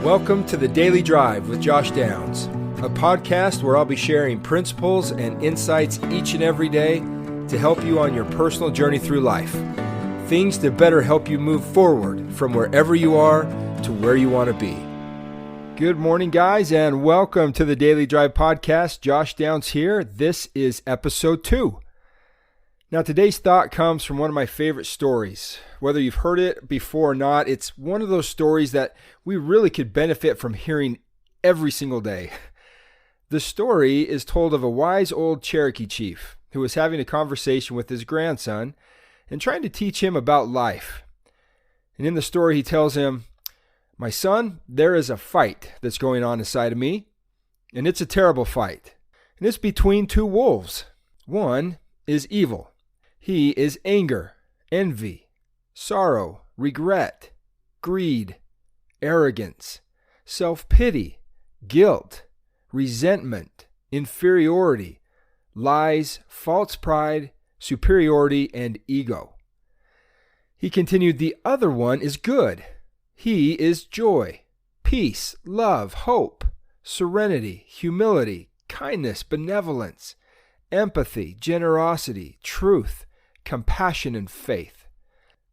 Welcome to the Daily Drive with Josh Downs, a podcast where I'll be sharing principles and insights each and every day to help you on your personal journey through life. Things to better help you move forward from wherever you are to where you want to be. Good morning, guys, and welcome to the Daily Drive podcast. Josh Downs here. This is episode 2. Now, today's thought comes from one of my favorite stories. Whether you've heard it before or not, it's one of those stories that we really could benefit from hearing every single day. The story is told of a wise old Cherokee chief who was having a conversation with his grandson and trying to teach him about life. And in the story, he tells him, "My son, there is a fight that's going on inside of me, and it's a terrible fight. And it's between two wolves. One is evil. He is anger, envy, sorrow, regret, greed, arrogance, self-pity, guilt, resentment, inferiority, lies, false pride, superiority, and ego." He continued, "The other one is good. He is joy, peace, love, hope, serenity, humility, kindness, benevolence, empathy, generosity, truth, compassion, and faith.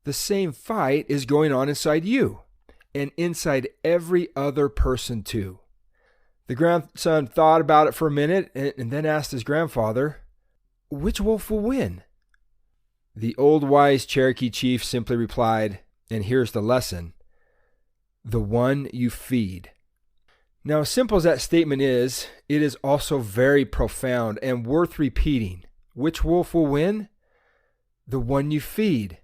The same fight is going on inside you and inside every other person too." The grandson thought about it for a minute and then asked his grandfather, "Which wolf will win?" The old wise Cherokee chief simply replied, and here's the lesson: the one you feed. Now, as simple as that statement is, it is also very profound and worth repeating. Which wolf will win? The one you feed.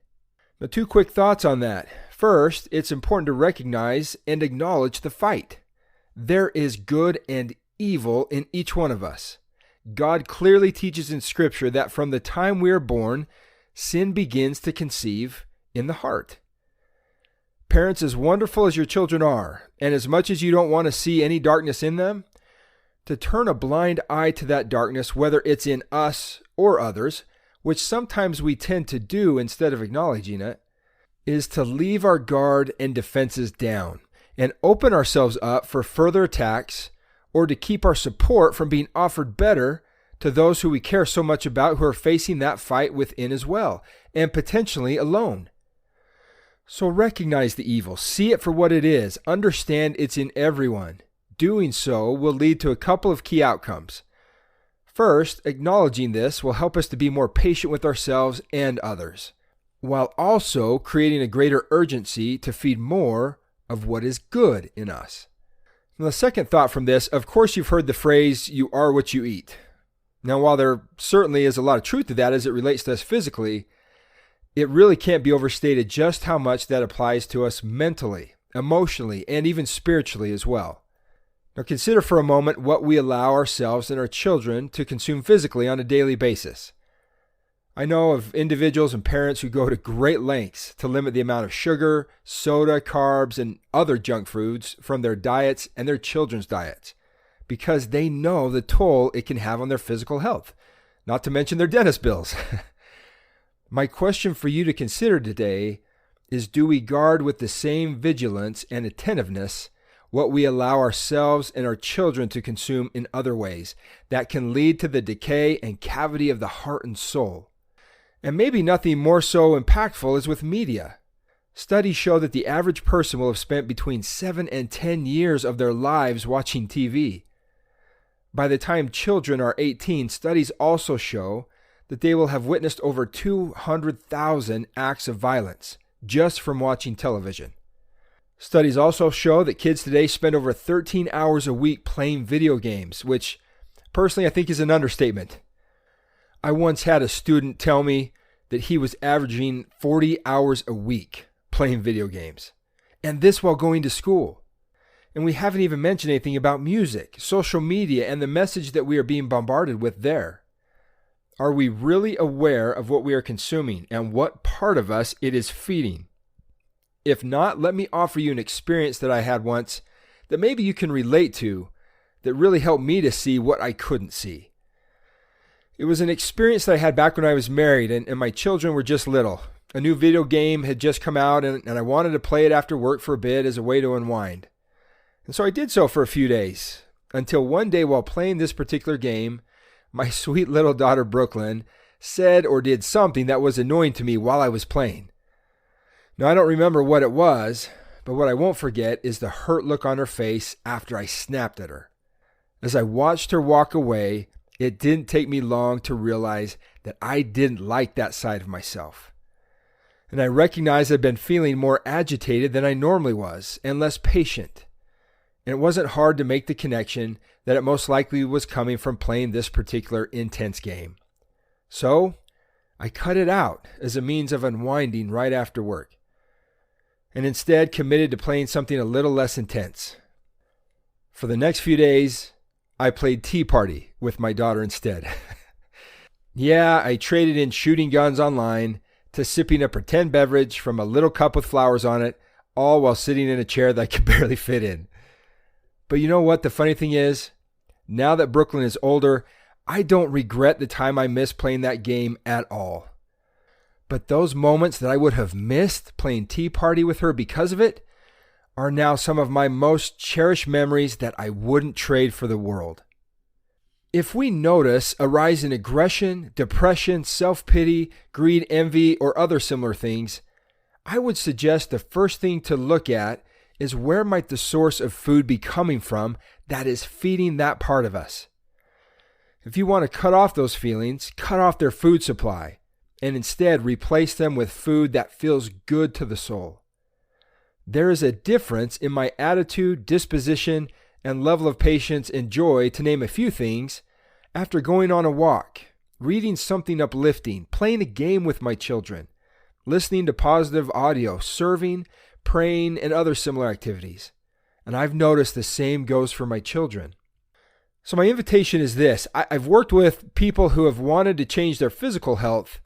Now, 2 quick thoughts on that. First, it's important to recognize and acknowledge the fight. There is good and evil in each one of us. God clearly teaches in Scripture that from the time we are born, sin begins to conceive in the heart. Parents, as wonderful as your children are, and as much as you don't want to see any darkness in them, to turn a blind eye to that darkness, whether it's in us or others, which sometimes we tend to do instead of acknowledging it, is to leave our guard and defenses down and open ourselves up for further attacks, or to keep our support from being offered better to those who we care so much about, who are facing that fight within as well, and potentially alone. So recognize the evil, see it for what it is, understand it's in everyone. Doing so will lead to a couple of key outcomes. First, acknowledging this will help us to be more patient with ourselves and others, while also creating a greater urgency to feed more of what is good in us. Now, the second thought from this, of course you've heard the phrase, "you are what you eat." Now, while there certainly is a lot of truth to that as it relates to us physically, it really can't be overstated just how much that applies to us mentally, emotionally, and even spiritually as well. Now consider for a moment what we allow ourselves and our children to consume physically on a daily basis. I know of individuals and parents who go to great lengths to limit the amount of sugar, soda, carbs, and other junk foods from their diets and their children's diets because they know the toll it can have on their physical health, not to mention their dentist bills. My question for you to consider today is, do we guard with the same vigilance and attentiveness what we allow ourselves and our children to consume in other ways that can lead to the decay and cavity of the heart and soul? And maybe nothing more so impactful is with media. Studies show that the average person will have spent between 7 and 10 years of their lives watching TV. By the time children are 18, studies also show that they will have witnessed over 200,000 acts of violence just from watching television. Studies also show that kids today spend over 13 hours a week playing video games, which personally I think is an understatement. I once had a student tell me that he was averaging 40 hours a week playing video games, and this while going to school. And we haven't even mentioned anything about music, social media, and the message that we are being bombarded with there. Are we really aware of what we are consuming and what part of us it is feeding? If not, let me offer you an experience that I had once that maybe you can relate to that really helped me to see what I couldn't see. It was an experience that I had back when I was married and my children were just little. A new video game had just come out and I wanted to play it after work for a bit as a way to unwind. And so I did so for a few days, until one day while playing this particular game, my sweet little daughter Brooklyn said or did something that was annoying to me while I was playing. Now, I don't remember what it was, but what I won't forget is the hurt look on her face after I snapped at her. As I watched her walk away, it didn't take me long to realize that I didn't like that side of myself. And I recognized I'd been feeling more agitated than I normally was and less patient. And it wasn't hard to make the connection that it most likely was coming from playing this particular intense game. So I cut it out as a means of unwinding right after work, and instead committed to playing something a little less intense. For the next few days, I played Tea Party with my daughter instead. Yeah, I traded in shooting guns online to sipping a pretend beverage from a little cup with flowers on it, all while sitting in a chair that I could barely fit in. But you know what the funny thing is? Now that Brooklyn is older, I don't regret the time I missed playing that game at all. But those moments that I would have missed playing Tea Party with her because of it are now some of my most cherished memories that I wouldn't trade for the world. If we notice a rise in aggression, depression, self-pity, greed, envy, or other similar things, I would suggest the first thing to look at is where might the source of food be coming from that is feeding that part of us. If you want to cut off those feelings, cut off their food supply, and instead replace them with food that feels good to the soul. There is a difference in my attitude, disposition, and level of patience and joy, to name a few things, after going on a walk, reading something uplifting, playing a game with my children, listening to positive audio, serving, praying, and other similar activities. And I've noticed the same goes for my children. So my invitation is this. I've worked with people who have wanted to change their physical health,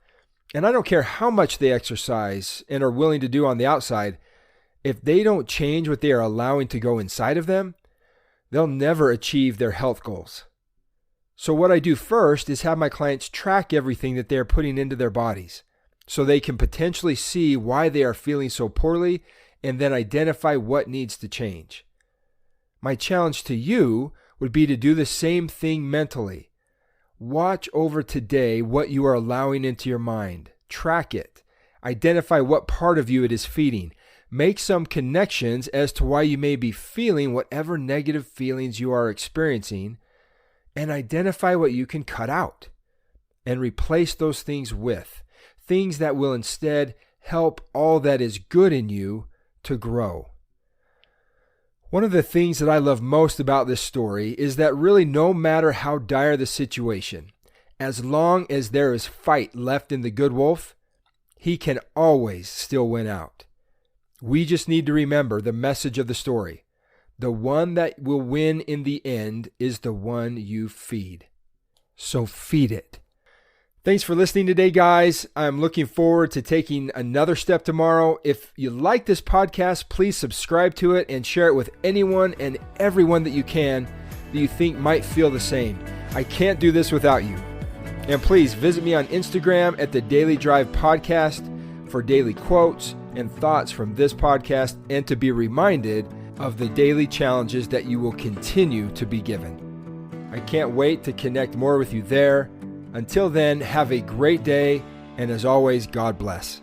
and I don't care how much they exercise and are willing to do on the outside. If they don't change what they are allowing to go inside of them, they'll never achieve their health goals. So what I do first is have my clients track everything that they're putting into their bodies so they can potentially see why they are feeling so poorly and then identify what needs to change. My challenge to you would be to do the same thing mentally. Watch over today what you are allowing into your mind. Track it. Identify what part of you it is feeding. Make some connections as to why you may be feeling whatever negative feelings you are experiencing, and identify what you can cut out and replace those things with things that will instead help all that is good in you to grow. One of the things that I love most about this story is that really no matter how dire the situation, as long as there is fight left in the good wolf, he can always still win out. We just need to remember the message of the story. The one that will win in the end is the one you feed. So feed it. Thanks for listening today, guys. I'm looking forward to taking another step tomorrow. If you like this podcast, please subscribe to it and share it with anyone and everyone that you can that you think might feel the same. I can't do this without you. And please visit me on Instagram at the Daily Drive Podcast for daily quotes and thoughts from this podcast, and to be reminded of the daily challenges that you will continue to be given. I can't wait to connect more with you there. Until then, have a great day, and as always, God bless.